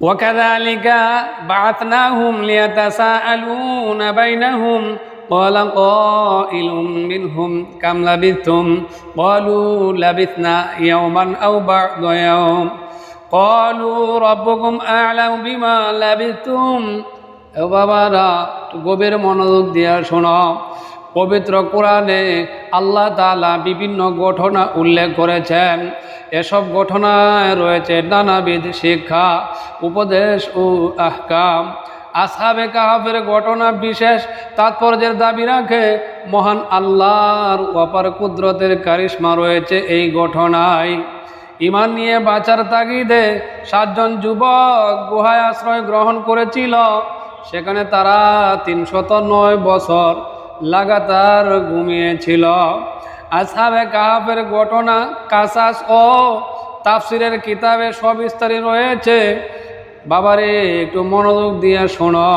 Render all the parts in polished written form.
وكذلك بعثناهم ليتساءلون بينهم قال قائل منهم كم لبثتم قالوا لبثنا يوما أو بعض يوم قالوا ربكم أعلم بما لبثتم ও বাবারা গভীর মনোযোগ দিয়ে শোনো। পবিত্র কোরআনে আল্লাহ তাআলা বিভিন্ন ঘটনা উল্লেখ করেছেন। এসব ঘটনায় রয়েছে নানাবিধ শিক্ষা, উপদেশ ও আহকাম। আসহাবে কাহাফের ঘটনা বিশেষ তাৎপর্যের দাবি রাখে। মহান আল্লাহর অপার কুদরতের কারিশমা রয়েছে এই ঘটনায়। ঈমান নিয়ে বাঁচার তাগিদে 7 জন যুবক গুহায় আশ্রয় গ্রহণ করেছিল। সেখানে তারা 309 বছর লাগাতার ঘুমিয়েছিল। আসহাবে কাহাফের ঘটনা কাসাস ও তাফসিরের কিতাবে সবিস্তারিত রয়েছে। বাবারে একটু মনোযোগ দিয়ে শোনো।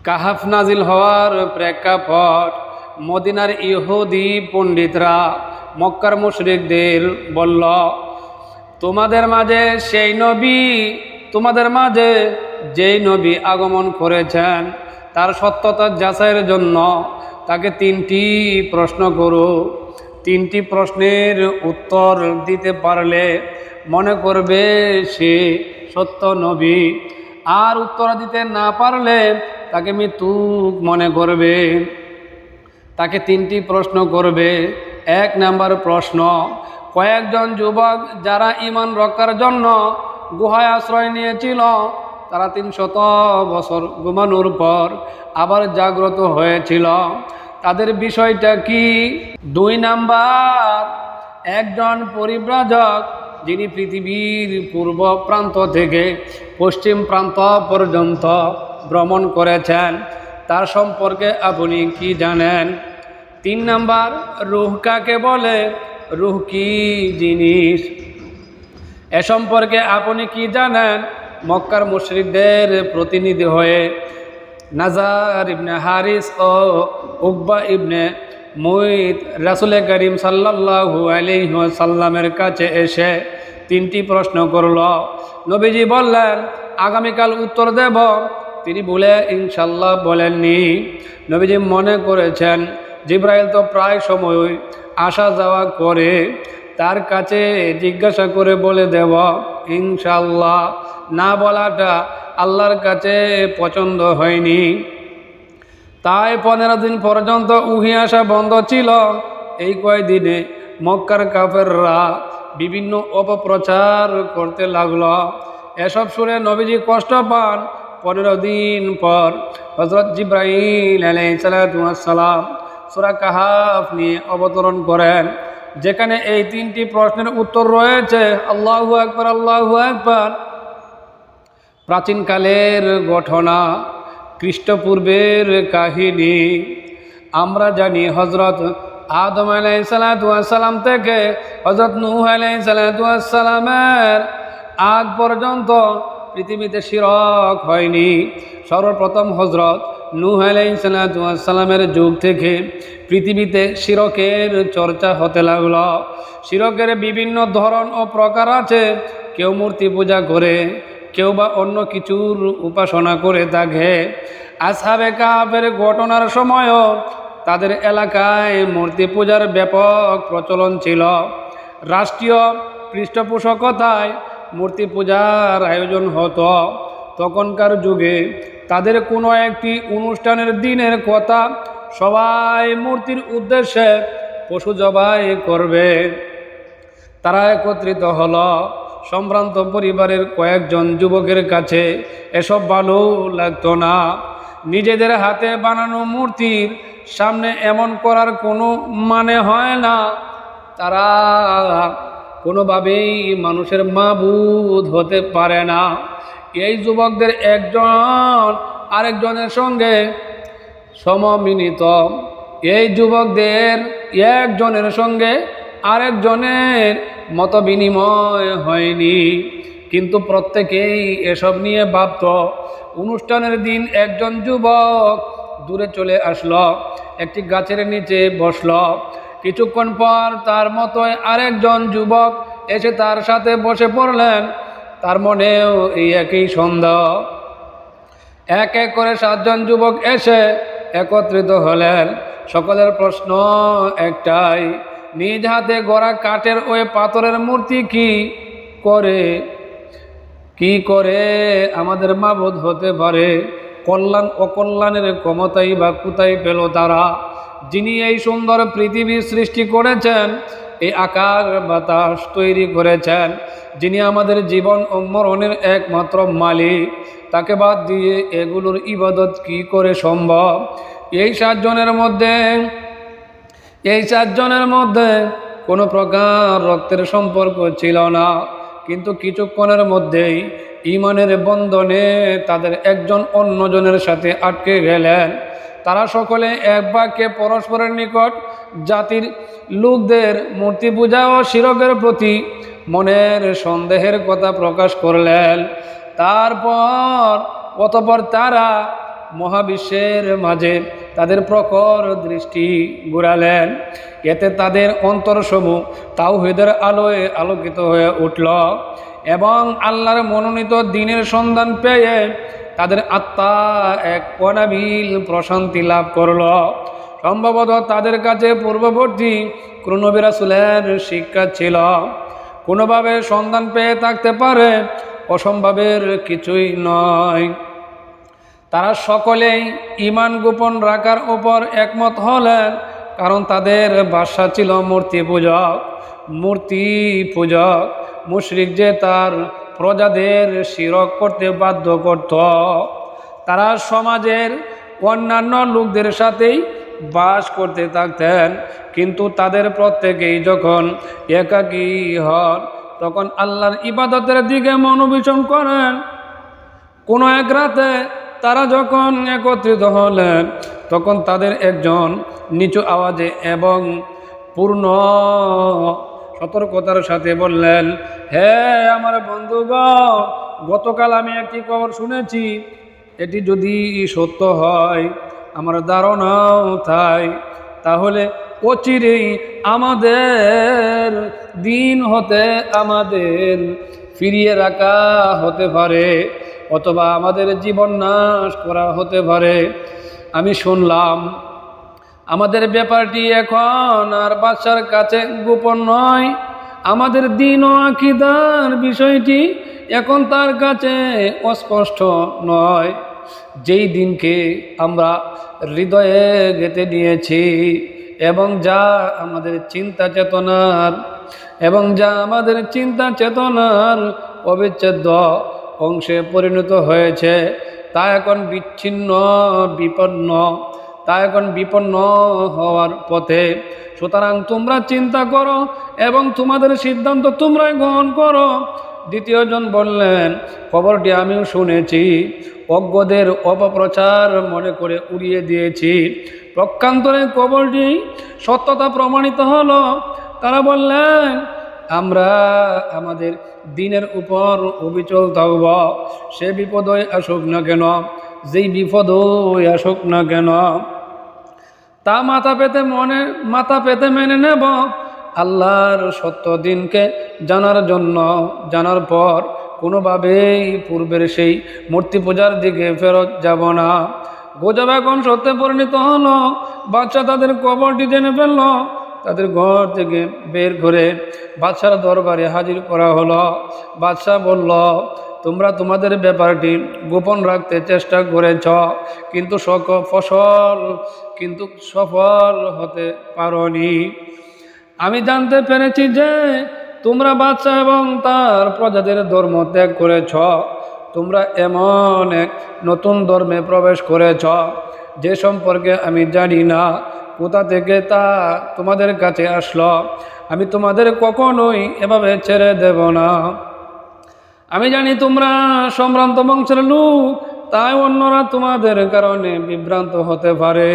কাহাফ নাজিল হওয়ার প্রেক্ষাপট, মদিনার ইহুদি পণ্ডিতরা মক্কার মুশরিকদের বলল, তোমাদের মাঝে যেই নবী আগমন করেছেন তার সত্যতা যাচাইয়ের জন্য তাকে 3টি প্রশ্ন করো। 3টি প্রশ্নের উত্তর দিতে পারলে মনে করবে সে সত্য নবী, আর উত্তর দিতে না পারলে তাকে মৃত্যুক মনে করবে। তাকে 3টি প্রশ্ন করবে। 1 নাম্বার প্রশ্ন, কয়েকজন যুবক যারা ঈমান রক্ষার জন্য গুহায় আশ্রয় নিয়েছিল তারা 300 বছর ঘুমানোর পর আবার জাগ্রত হয়েছিল, তাদের বিষয়টা কি? 2 নাম্বার, একজন পরিব্রাজক যিনি পৃথিবীর পূর্ব প্রান্ত থেকে পশ্চিম প্রান্ত পর্যন্ত ভ্রমণ করেছেন, তার সম্পর্কে আপনি কি জানেন? 3 নাম্বার, রূহ কাকে বলে? রূহ কি জিনিস? এ সম্পর্কে আপনি কি জানেন? মক্কার মুশরিকদের প্রতিনিধি হয়ে নাজার ইবনে হারিস ও উকবা ইবনে মুইত রাসূল করিম সাল্লাল্লাহু আলাইহি ওয়াসাল্লামের কাছে এসে 3টি প্রশ্ন করল। নবীজি বললেন, আগামীকাল উত্তর দেব। তিনি বলে ইনশাল্লাহ বলেননি। নবীজি মনে করেছেন জিবরাইল তো প্রায় সময় আসা যাওয়া করে, তার কাছে জিজ্ঞাসা করে বলে দেব ইনশাল্লাহ। না বলাটা আল্লাহর কাছে পছন্দ হয়নি। তাই 15 দিন পর্যন্ত উহি আসা বন্ধ ছিল। এই কয়েকদিনে মক্কার কাফেররা বিভিন্ন অপপ্রচার করতে লাগলো। এসব শুনে নবীজি কষ্ট পান। 15 দিন পর হযরত জিবরাইল আলাইহিস সালাম সূরা কাহাফ নিয়ে অবতরণ করেন, যেখানে এই 3টি প্রশ্নের উত্তর রয়েছে। আল্লাহু আকবার, আল্লাহু আকবার। প্রাচীনকালের ঘটনা, খ্রিস্টপূর্বের কাহিনী। আমরা জানি হযরত আদম আলাইহিস সালাম থেকে হযরত নূহ আলাইহিস সালামের আগ পর্যন্ত পৃথিবীতে শিরক হয়নি। সর্বপ্রথম হযরত নূহ আলাইহিস সালামের যুগ থেকে পৃথিবীতে শিরকের চর্চা হতে লাগলো। শিরকের বিভিন্ন ধরন ও প্রকার আছে। কেউ মূর্তি পূজা করে, কেউ বা অন্য কিছুর উপাসনা করে থাকে। আসহাবে কাহাফের ঘটনার সময়ও তাদের এলাকায় মূর্তি পূজার ব্যাপক প্রচলন ছিল। রাষ্ট্রীয় পৃষ্ঠপোষকতায় মূর্তি পূজার আয়োজন হতো। তখনকার যুগে তাদের কোনো একটি অনুষ্ঠানের দিনের কথা, সবাই মূর্তির উদ্দেশ্যে পশু জবাই করবে। তারা একত্রিত হলো। সম্ভ্রান্ত পরিবারের কয়েকজন যুবকের কাছে এসব ভালো লাগতো না। নিজেদের হাতে বানানো মূর্তির সামনে এমন করার কোনো মানে হয় না। তারা কোনোভাবেই মানুষের মাবুদ হতে পারে না। এই যুবকদের একজন আরেকজনের সঙ্গে সমমিলিত। এই যুবকদের একজনের সঙ্গে আরেকজনের মত বিনিময় হয়নি, কিন্তু প্রত্যেকেই এসব নিয়ে ভাবত। অনুষ্ঠানের দিন একজন যুবক দূরে চলে আসলো, একটি গাছের নিচে বসলো। কিছুক্ষণ পর তার মতোই আরেকজন যুবক এসে তার সাথে বসে পড়লেন। তার মনেও এই একই সন্দেহ। এক এক করে 7 জন যুবক এসে একত্রিত হলেন। সকলের প্রশ্ন একটাই, নিজ হাতে গড়া কাঠের ওই পাথরের মূর্তি কি করে আমাদের মাবুদ হতে পারে? কল্যাণ অকল্যাণের ক্ষমতাই বা কোথায় পেল তারা? যিনি এই সুন্দর পৃথিবী সৃষ্টি করেছেন, এই আকাশ বাতাস তৈরি করেছেন, যিনি আমাদের জীবন ও মরণের একমাত্র মালিক, তাকে বাদ দিয়ে এগুলোর ইবাদত কি করে সম্ভব? এই 7 জনের মধ্যে কোনো প্রকার রক্তের সম্পর্ক ছিল না, কিন্তু কিছুক্ষণের মধ্যেই ঈমানের বন্ধনে তাদের একজন অন্যজনের সাথে আটকে গেলেন। তারা সকলে এক বাক্যে পরস্পরের নিকট জাতির লোকদের মূর্তি পূজা ও শিরকের প্রতি মনের সন্দেহের কথা প্রকাশ করলেন। অতঃপর তারা মহাবিশ্বের মাঝে তাদের প্রখর দৃষ্টি ঘুরালেন। এতে তাদের অন্তরসমূহ তাওহীদের আলোয় আলোকিত হয়ে উঠল এবং আল্লাহর মনোনীত দ্বীনের সন্ধান পেয়ে তাদের আত্মা এক অনাবিল প্রশান্তি লাভ করল। সম্ভবত তাদের কাছে পূর্ববর্তী কোন নবী রাসূলের শিক্ষা ছিল। কোনোভাবে সন্ধান পেয়ে থাকতে পারে, অসম্ভবের কিছুই নয়। তারা সকলেই ঈমান গোপন রাখার উপর একমত হলেন, কারণ তাদের বাদশা ছিল মূর্তি পূজক মুশরিক, যে তার প্রজাদের শিরক করতে বাধ্য করত। তারা সমাজের অন্যান্য লোকদের সাথেই বাস করতে থাকতেন, কিন্তু তাদের প্রত্যেকেই যখন একাকী হন, তখন আল্লাহর ইবাদতের দিকে মনোনিবেশ করেন। কোনো এক রাতে তারা যখন একত্রিত হলেন, তখন তাদের একজন নিচু আওয়াজে এবং পূর্ণ সতর্কতার সাথে বললেন, হে আমার বন্ধুগণ, গতকাল আমি একটি খবর শুনেছি। এটি যদি সত্য হয়, আমার ধারণাও তাই, তাহলে অচিরেই আমাদের দিন হতে আমাদের ফিরিয়ে রাখা হতে পারে, অথবা আমাদের জীবন নাশ করা হতে পারে। আমি শুনলাম আমাদের ব্যাপারটি এখন আর বাদশার কাছে গোপন নয়। আমাদের দ্বীন ও আকীদার বিষয়টি এখন তার কাছে অস্পষ্ট নয়। যেই দিনকে আমরা হৃদয়ে গেঁথে নিয়েছি এবং যা আমাদের চিন্তা চেতনার অবিচ্ছেদ্য অংশে পরিণত হয়েছে, তা এখন বিপন্ন হওয়ার পথে। সুতরাং তোমরা চিন্তা করো এবং তোমাদের সিদ্ধান্ত তোমরাই গ্রহণ করো। দ্বিতীয়জন বললেন, খবরটি আমিও শুনেছি, অজ্ঞদের অপপ্রচার মনে করে উড়িয়ে দিয়েছি। প্রকান্তরে খবরটি সত্যতা প্রমাণিত হলো। তারা বললেন, আমরা আমাদের দ্বীনের উপর অবিচল থাকব, সে বিপদই আসুক না কেন, যেই বিপদই আসুক না কেন, তা মাথা পেতে মেনে নেব। আল্লাহর সত্য দিনকে জানার পর কোনোভাবেই পূর্বের সেই মূর্তি পূজার দিকে ফেরত যাব না। গুজব এখন সত্যে পরিণত হলো। বাদশা তাদের খবরটি জেনে ফেলল। তাদের ঘর থেকে বের করে বাদশার দরবারে হাজির করা হলো। বাদশা বলল, তোমরা তোমাদের ব্যাপারটি গোপন রাখতে চেষ্টা করেছ, কিন্তু সফল হতে পারোনি। আমি জানতে পেরেছি যে তোমরা বাদশা এবং তার প্রজাদের ধর্ম ত্যাগ করেছ। তোমরা এমন এক নতুন ধর্মে প্রবেশ করেছ যে সম্পর্কে আমি জানি না কোথা থেকে তা তোমাদের কাছে আসলো। আমি তোমাদের কখনোই এভাবে ছেড়ে দেব না। আমি জানি তোমরা সম্ভ্রান্ত বংশের লোক, তাই অন্যরা তোমাদের কারণে বিভ্রান্ত হতে পারে।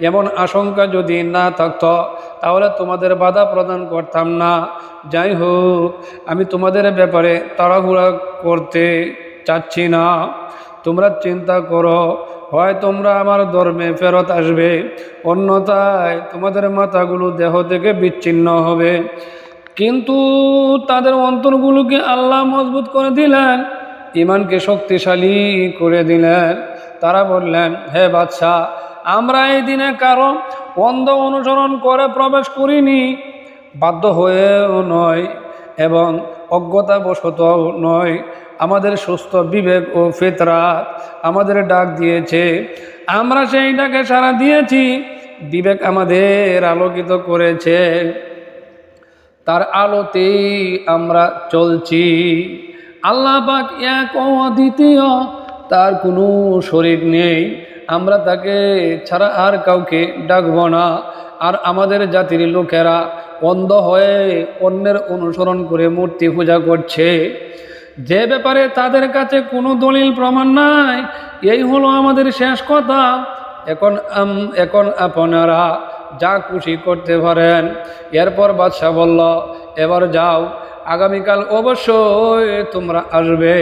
এমন আশঙ্কা যদি না থাকতো তাহলে তোমাদের বাধা প্রদান করতাম না। যাই হোক, আমি তোমাদের ব্যাপারে তাড়াহুড়া করতে চাচ্ছি না। তোমরা চিন্তা করো, হয় তোমরা আমার ধর্মে ফেরত আসবে, অন্যথায় তোমাদের মাথাগুলো দেহ থেকে বিচ্ছিন্ন হবে। কিন্তু তাদের অন্তরগুলোকে আল্লাহ মজবুত করে দিলেন, ইমানকে শক্তিশালী করে দিলেন। তারা বললেন, হে বাদশাহ, আমরা এই দিনে কারো অন্ধ অনুসরণ করে প্রবেশ করিনি, বাধ্য হয়েও নয় এবং অজ্ঞতাবশত নয়। আমাদের সুস্থ বিবেক ও ফিতরাত আমাদের ডাক দিয়েছে, আমরা সেই ডাকে সাড়া দিয়েছি। বিবেক আমাদের আলোকিত করেছে, তার আলোতেই আমরা চলছি। আল্লাহ পাক এক ও অদ্বিতীয়, তার কোনো শরীক নেই। আমরা তাকে ছাড়া আর কাউকে ডাকব না। আর আমাদের জাতির লোকেরা অন্ধ হয়ে অন্যের অনুসরণ করে মূর্তি পূজা করছে, যে ব্যাপারে তাদের কাছে কোনো দলিল প্রমাণ নাই। এই হলো আমাদের শেষ কথা। এখন আপনারা যা খুশি করতে পারেন। এরপর বাদশাহ বলল, এবার যাও, আগামীকাল অবশ্যই তোমরা আসবে,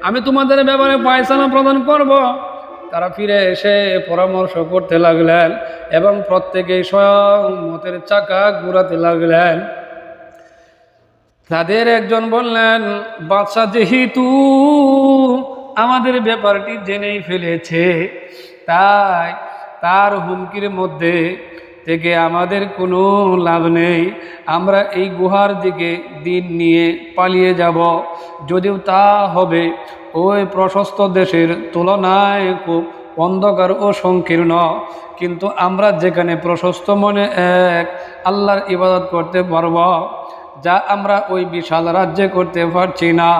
আমি তোমাদের ব্যাপারে ফয়সালা প্রদান করব। তারা ফিরে এসে পরামর্শ করতে লাগলেন এবং প্রত্যেকেই স্বয়ং মতের চাকা ঘুরাতে লাগলেন। তাদের একজন বললেন, বাদশাহ যেহেতু আমাদের ব্যাপারটি জেনেই ফেলেছে, তাই তার হুমকির মধ্যে থেকে আমাদের কোনো লাভ নেই। আমরা এই গুহার দিকে দিন নিয়ে পালিয়ে যাব। যদিও তা হবে ওই প্রশস্ত দেশের তুলনায় খুব অন্ধকার ও সংকীর্ণ, কিন্তু আমরা যেখানে প্রশস্ত মনে এক আল্লাহর ইবাদত করতে পারব, যা আমরা ওই বিশাল রাজ্যে করতে পারছি না।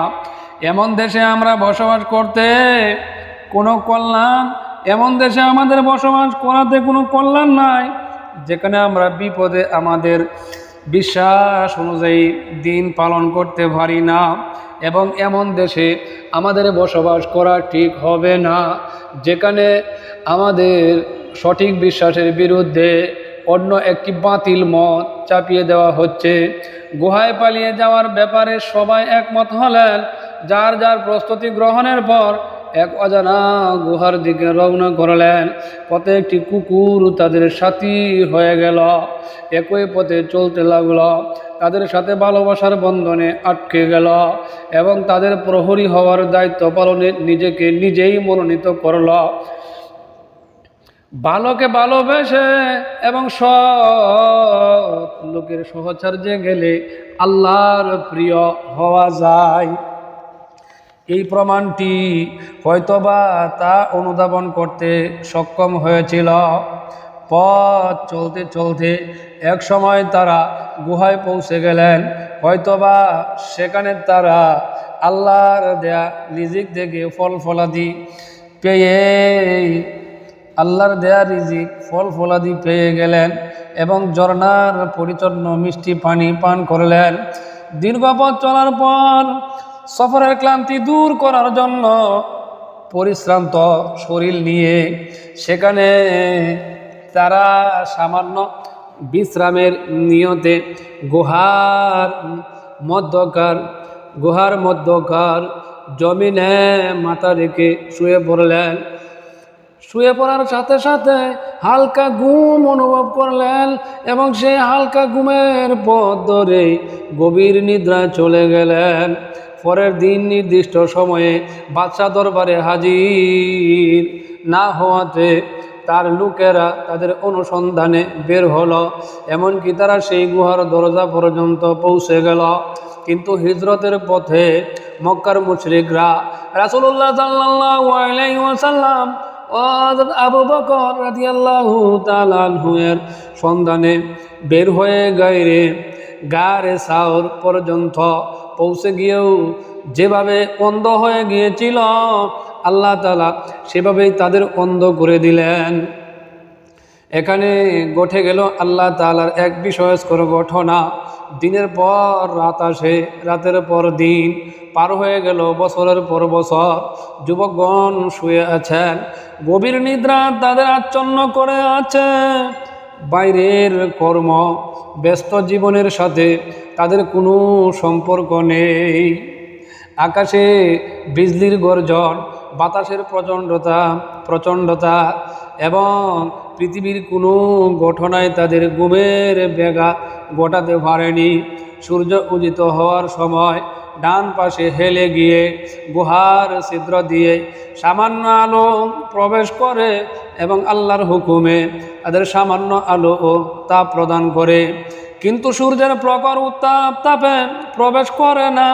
এমন দেশে আমরা বসবাস করতে কোনো কল্যাণ, এমন দেশে আমাদের বসবাস করাতে কোনো কল্যাণ নাই, যেখানে আমরা বিপদে আমাদের বিশ্বাস অনুযায়ী দিন পালন করতে পারি না। এবং এমন দেশে আমাদের বসবাস করা ঠিক হবে না, যেখানে আমাদের সঠিক বিশ্বাসের বিরুদ্ধে অন্য একটি বাতিল মত চাপিয়ে দেওয়া হচ্ছে। গুহায় পালিয়ে যাওয়ার ব্যাপারে সবাই একমত হলেন। যার যার প্রস্তুতি গ্রহণের পর এক অজানা গুহার দিকে রওনা করলেন। পথে একটি কুকুর তাদের সাথী হয়ে গেল। একই পথে চলতে লাগলো, তাদের সাথে ভালোবাসার বন্ধনে আটকে গেল এবং তাদের প্রহরী হওয়ার দায়িত্ব পালনে নিজেকে নিজেই মনোনীত করল। ভালোকে ভালোবেসে এবং সৎ লোকের সহচর্যে গেলে আল্লাহর প্রিয় হওয়া যায়। এই প্রমাণটি হয়তোবা তা অনুধাবন করতে সক্ষম হয়েছিল। পথ চলতে চলতে এক সময় তারা গুহায় পৌঁছে গেলেন। হয়তোবা সেখানে তারা আল্লাহর দেয়া রিজিক থেকে ফল ফলাদি পেয়ে গেলেন এবং ঝর্ণার পরিচ্ছন্ন মিষ্টি পানি পান করলেন। দীর্ঘ পথ চলার পর সফরের ক্লান্তি দূর করার জন্য পরিশ্রান্ত শরীর নিয়ে সেখানে তারা সামান্য বিশ্রামের নিয়তে গুহার মধ্যকার জমিনে মাথা রেখে শুয়ে পড়লেন। শুয়ে পড়ার সাথে সাথে হালকা ঘুম অনুভব করলেন এবং সেই হালকা ঘুমের পথ ধরে গভীর নিদ্রায় চলে গেলেন। পরের দিন নির্দিষ্ট সময়ে বাদশাহ দরবারে হাজির না হওয়াতে তার লোকেরা তাদের অনুসন্ধানে বের হলো। এমনকি তারা সেই গুহার দরজা পর্যন্ত পৌঁছে গেল। কিন্তু হিজরতের পথে মক্কার মুশরিকরা রাসূলুল্লাহ সাল্লাল্লাহু আলাইহি ওয়াসাল্লাম ও হযরত আবু বকর রাদিয়াল্লাহু তাআলা আনহু এর সন্ধানে বের হয়ে গারে সাওর পর্যন্ত পৌঁছে গিয়েও যেভাবে অন্ধ হয়ে গিয়েছিল, আল্লাহ তাআলা সেভাবেই তাদের অন্ধ করে দিলেন। এখানে ঘটে গেল আল্লাহ তাআলার এক বিস্ময়কর ঘটনা। দিনের পর রাত আসে, রাতের পর দিন পার হয়ে গেল, বছরের পর বছর। যুবকগণ শুয়ে আছেন, গভীর নিদ্রা তাদের আচ্ছন্ন করে আছে। বাইরের কর্ম ব্যস্ত জীবনের সাথে তাদের কোনো সম্পর্ক নেই। আকাশে বিজলির গর্জন বাতাসের প্রচণ্ডতা এবং পৃথিবীর কোনো ঘটনায় তাদের ঘুমের ব্যাঘাত ঘটাতে পারেনি। সূর্য উদিত হওয়ার সময় ডান পাশে হেলে গিয়ে গুহার ছিদ্র দিয়ে সামান্য আলো প্রবেশ করে এবং আল্লাহর হুকুমে তাদের সামান্য আলো ও তাপ প্রদান করে, কিন্তু সূর্যের প্রখর উত্তাপ তাপে প্রবেশ করে না।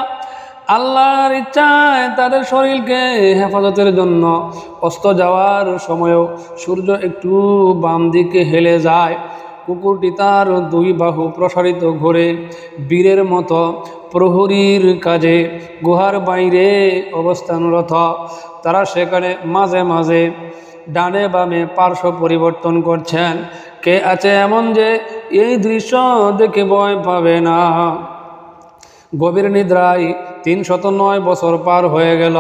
আল্লাহর ইচ্ছায় তাদের শরীরকে হেফাজতের জন্য অস্ত যাওয়ার সময়ও সূর্য একটু বাম দিকে হেলে যায়। কুকুরটি তার দুই বাহু প্রসারিত ঘোরে বীরের মতো প্রহরীর কাজে গুহার বাইরে অবস্থানরত। তারা সেখানে মাঝে মাঝে ডানে বামে পার্শ্ব পরিবর্তন করছেন। কে আছে এমন যে এই দৃশ্য দেখে ভয় পাবে না? গভীর নিদ্রায় 309 বছর পার হয়ে গেল।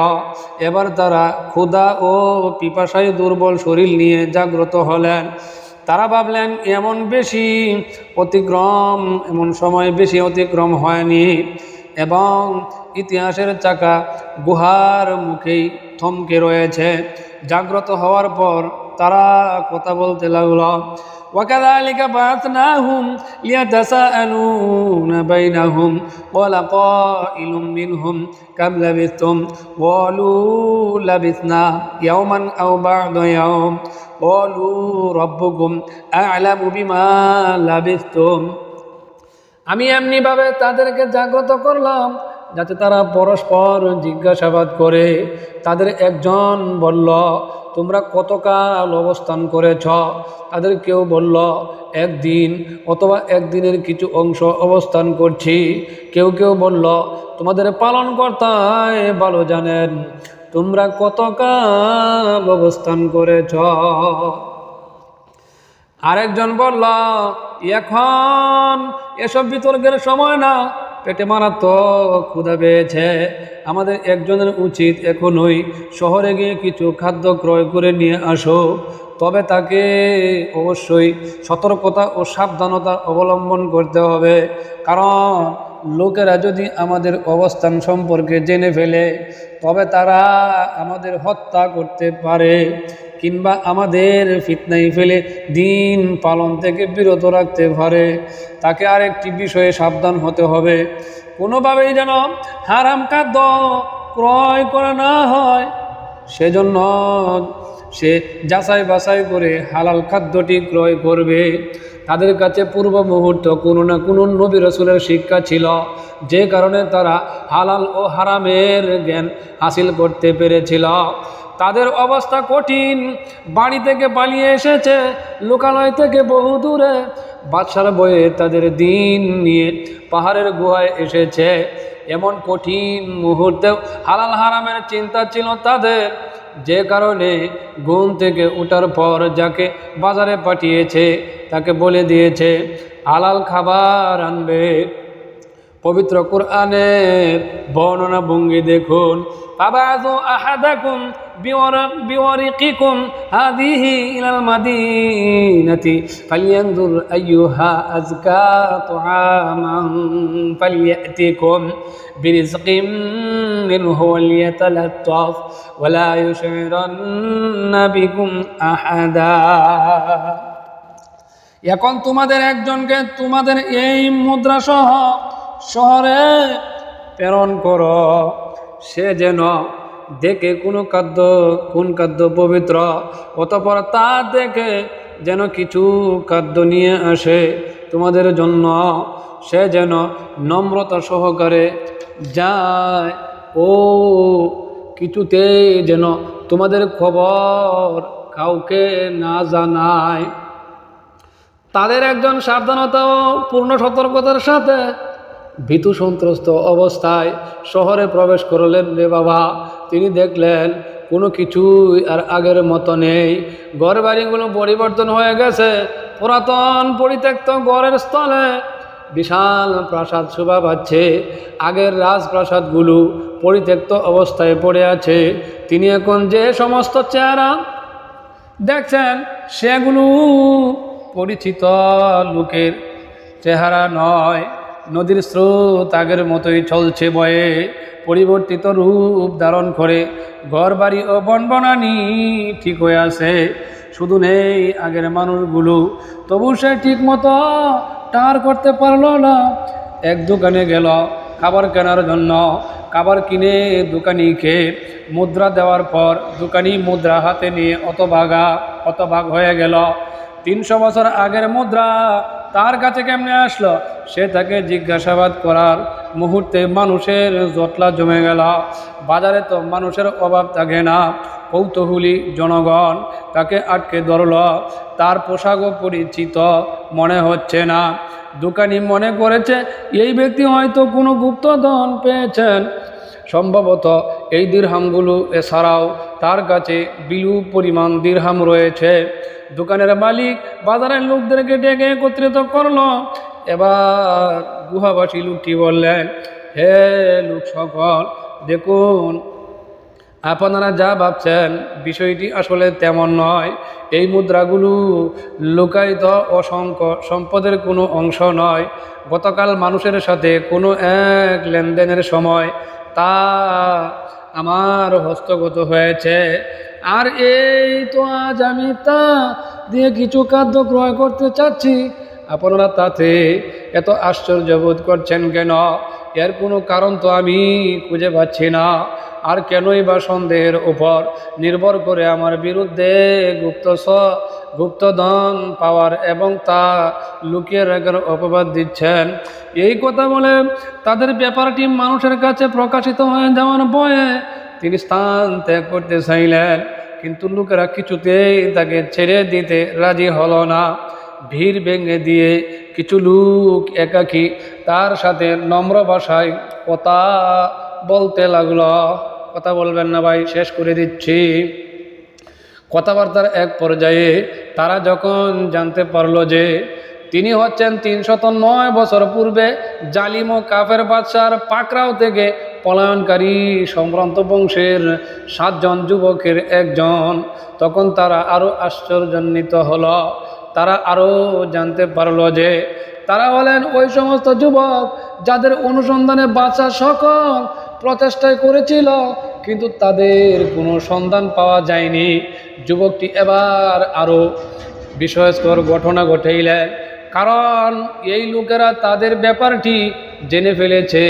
এবার তারা ক্ষুধা ও পিপাসায় দুর্বল শরীর নিয়ে জাগ্রত হলেন। তারা ভাবলেন এমন সময় বেশি অতিক্রম হয়নি এবং ইতিহাসের চাকা গুহার মুখেই থমকে রয়েছে। জাগ্রত হওয়ার পর তারা কথা বলতে লাগলো, وكذلك بعثناهم ليتساءلون بينهم قال قائل منهم كم لبثتم قالوا لبثنا يوما أو بعض يوم قالوا ربكم أعلم بما لبثتم। আমি এমনিভাবে তাদেরকে জাগ্রত করলাম যাতে তারা পরস্পর জিজ্ঞাসাবাদ করে। তাদের একজন বলল, তোমরা কতকাল অবস্থান করেছ? তাদের কেউ বলল, একদিন অথবা একদিনের কিছু অংশ অবস্থান করছি। কেউ কেউ বলল, তোমাদের পালনকর্তাই ভালো জানেন তোমরা কতকাল অবস্থান করেছ। আরেকজন বলল, এখন এসব বিতর্কের সময় না, পেটে মারাত্মক ক্ষুধা পেয়েছে। আমাদের একজনের উচিত এখনই শহরে গিয়ে কিছু খাদ্য ক্রয় করে নিয়ে আসো। তবে তাকে অবশ্যই সতর্কতা ও সাবধানতা অবলম্বন করতে হবে, কারণ লোকেরা যদি আমাদের অবস্থান সম্পর্কে জেনে ফেলে তবে তারা আমাদের হত্যা করতে পারে কিংবা আমাদের ফিতনায় ফেলে দিন পালন থেকে বিরত রাখতে পারে। তাকে আরেকটি বিষয়ে সাবধান হতে হবে, কোনোভাবেই যেন হারাম খাদ্য ক্রয় করা না হয়। সেজন্য সে যাচাই বাছাই করে হালাল খাদ্যটি ক্রয় করবে। তাদের কাছে পূর্ব মুহূর্ত কোনো না কোনো নবী রাসূলের শিক্ষা ছিল, যে কারণে তারা হালাল ও হারামের জ্ঞান হাসিল করতে পেরেছিল। তাদের অবস্থা কঠিন, বাড়ি থেকে পালিয়ে এসেছে, লোকালয় থেকে বহু দূরে, বাদশার বয়ে তাদের দিন নিয়ে পাহাড়ের গুহায় এসেছে। এমন কঠিন মুহূর্তেও হালাল হারামের চিন্তা ছিল তাদের, যে কারণে ঘুম থেকে ওঠার পর যাকে বাজারে পাঠিয়েছে তাকে বলে দিয়েছে হালাল খাবার আনবে। পবিত্র কুরআনের বর্ণনা ভঙ্গি দেখুন, ফাবাযু আহাদাকুম বিওয়ারিকিকুম হাযিহি ইলাল মাদিনাতি ফালইয়ানজুর আইয়ুহা আযকা তুআমান ফালইয়াতিকুম বিরিজকিম মিনহু ওয়ালিয়াতালাত্তাফ ওয়ালা ইউশিরান্না বিকুম আহাদা। এখন তোমাদের একজনকে তোমাদের এই মুদ্রাসহ শহরে প্রেরণ করো, সে যেন দেখে কোন খাদ্য পবিত্র, অতঃপর তা দেখে যেন কিছু খাদ্য নিয়ে আসে তোমাদের জন্য। সে যেন নম্রতা সহকারে যায় ও কিছুতে যেন তোমাদের খবর কাউকে না জানায়। তাদের একজন সাবধানতা ও পূর্ণ সতর্কতার সাথে ভীতু সন্ত্রস্ত অবস্থায় শহরে প্রবেশ করলেন রে বাবা। তিনি দেখলেন কোনো কিছুই আর আগের মতো নেই। ঘর বাড়িগুলো পরিবর্তন হয়ে গেছে। পুরাতন পরিত্যক্ত ঘরের স্থলে বিশাল প্রাসাদ শোভা পাচ্ছে। আগের রাজপ্রাসাদগুলো পরিত্যক্ত অবস্থায় পড়ে আছে। তিনি এখন যে সমস্ত চেহারা দেখছেন সেগুলো পরিচিত লোকের চেহারা নয়। নদীর স্রোত আগের মতোই চলছে বয়ে, পরিবর্তিত রূপ ধারণ করে ঘর বাড়ি ও বনবনানি ঠিক হয়ে আছে, শুধু নেই আগের মানুষগুলো। তবু সে ঠিক মতো টার করতে পারলো না। এক দোকানে গেল খাবার কেনার জন্য। খাবার কিনে দোকানিকে মুদ্রা দেওয়ার পর দোকানি মুদ্রা হাতে নিয়ে অতভাগ হয়ে গেল। 300 বছর আগের মুদ্রা তার কাছে কেমনে আসলো, সে তাকে জিজ্ঞাসাবাদ করার মুহূর্তে মানুষের জটলা জমে গেল। বাজারে তো মানুষের অভাব থাকে না। কৌতূহলী জনগণ তাকে আটকে ধরল। তার পোশাকও পরিচিত মনে হচ্ছে না। দোকানি মনে করেছে এই ব্যক্তি হয়তো কোনো গুপ্তধন পেয়েছেন। সম্ভবত এই দিরহামগুলো এছাড়াও তার কাছে বিলুপ পরিমাণ দিরহাম রয়েছে। দোকানের মালিক বাজারের লোকদেরকে ডেকে একত্রিত করল। এবার গুহাবাসী লোকটি বললেন, হে লোক সকল, দেখুন, আপনারা যা ভাবছেন বিষয়টি আসলে তেমন নয়। এই মুদ্রাগুলো লুকায়িত অসংখ্য সম্পদের কোনো অংশ নয়। গতকাল মানুষের সাথে কোনো এক লেনদেনের সময় তা আমার হস্তগত হয়েছে, আর এই তো আজ আমি তা দিয়ে কিছু খাদ্য ক্রয় করতে চাচ্ছি। আপনারা তাতে এত আশ্চর্য বোধ করছেন কেন? এর কোনো কারণ তো আমি খুঁজে পাচ্ছি না। আর কেনই বা সন্দেহের উপর নির্ভর করে আমার বিরুদ্ধে গুপ্তধন পাওয়ার এবং তা লুকিয়ে রাখার অপবাদ দিচ্ছেন? এই কথা বলে তাদের ব্যাপারটি মানুষের কাছে প্রকাশিত হয়ে যাওয়ার ভয়ে তিনি স্থান ত্যাগ করতে চাইলেন, কিন্তু লোকেরা কিছুতেই তাকে ছেড়ে দিতে রাজি হলো না। ভিড় ভেঙে দিয়ে কিছু লোক একাকী তার সাথে নম্র ভাষায় কথা বলতে লাগলো। কথা বলবেন না ভাই, শেষ করে দিচ্ছি। কথাবার্তার এক পর্যায়ে তারা যখন জানতে পারল যে তিনি হচ্ছেন 309 বছর পূর্বে জালিম ও কাফের বাদশার পাকড়াও থেকে পলায়নকারী সম্ভ্রান্ত বংশের 7 জন যুবকের একজন, তখন তারা আরও আশ্চর্যান্বিত হলো। তারা আরও জানতে পারল যে তারা হলেন ওই সমস্ত যুবক যাদের অনুসন্ধানে বাদশা সকল প্রচেষ্টায় করেছিল, কিন্তু তাদের কোনো সন্ধান পাওয়া যায়নি। যুবকটি এবার আরও বিস্ময়কর ঘটনা ঘটাইলেন, কারণ এই লোকেরা তাদের ব্যাপারটি জেনে ফেলেছে।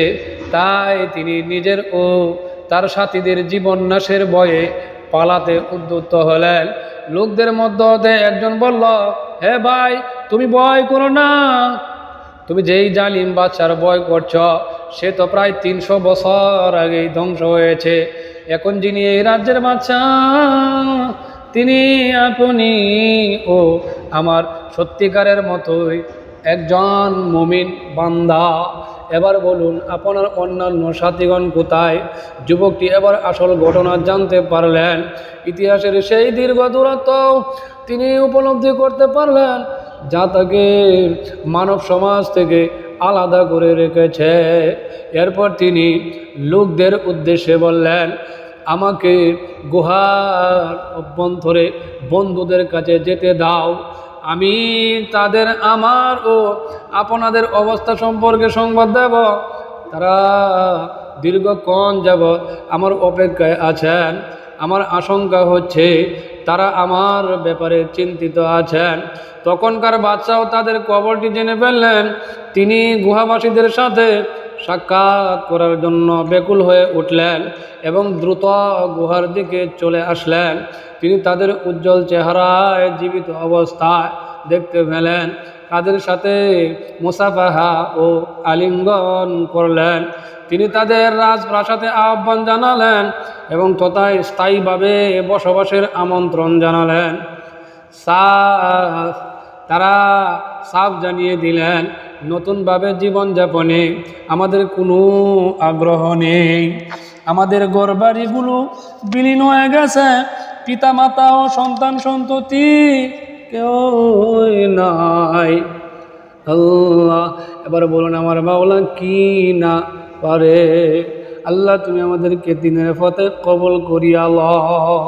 তাই তিনি নিজের ও তার সাথীদের জীবন নাশের ভয়ে পালাতে উদ্যত হলেন। লোকদের মধ্যে একজন বলল, হে ভাই, তুমি ভয় করো না। তুমি যেই জালিম বাদশার ভয় করছ, সে তো প্রায় 300 বছর আগেই ধ্বংস হয়েছে। এখন যিনি এই রাজ্যের বাদশা, তিনি আপনি ও আমার সত্যিকারের মতোই একজন মুমিন বান্দা। এবার বলুন আপনার অন্যান্য সাথীগণ কোথায়? যুবকটি এবার আসল ঘটনা জানতে পারলেন। ইতিহাসের সেই দীর্ঘ দূরত্ব তিনি উপলব্ধি করতে পারলেন, যা তাকে মানব সমাজ থেকে আলাদা করে রেখেছে। এরপর তিনি লোকদের উদ্দেশ্যে বললেন, আমাকে গুহার অভ্যন্তরে বন্ধুদের কাছে যেতে দাও। আমি তাদের আমার ও আপনাদের অবস্থা সম্পর্কে সংবাদ দেব। তারা দীর্ঘক্ষণ যাবৎ আমার অপেক্ষায় আছেন। আমার আশঙ্কা হচ্ছে তারা আমার ব্যাপারে চিন্তিত আছেন। তখনকার বাদশাও তাদের খবরটি জেনে ফেললেন। তিনি গুহাবাসীদের সাথে সাক্ষাৎ করার জন্য ব্যাকুল হয়ে উঠলেন এবং দ্রুত গুহার দিকে চলে আসলেন। তিনি তাদের উজ্জ্বল চেহারায় জীবিত অবস্থায় দেখতে পেলেন। তাদের সাথে মুসাফাহা ও আলিঙ্গন করলেন। তিনি তাদের রাজপ্রাসাদে আহ্বান জানালেন এবং তথায় স্থায়ীভাবে বসবাসের আমন্ত্রণ জানালেন। তারা সাফ জানিয়ে দিলেন, নতুনভাবে জীবনযাপনে আমাদের কোনো আগ্রহ নেই। আমাদের ঘরবাড়িগুলো বিলীন হয়ে গেছে। পিতামাতা ও সন্তান সন্ততি কেউ নাই। আল্লাহ, এবার বলুন আমার মাওলা কি না পারে? আল্লাহ, তুমি আমাদেরকে দিনের পথে কবুল করিয়া লও।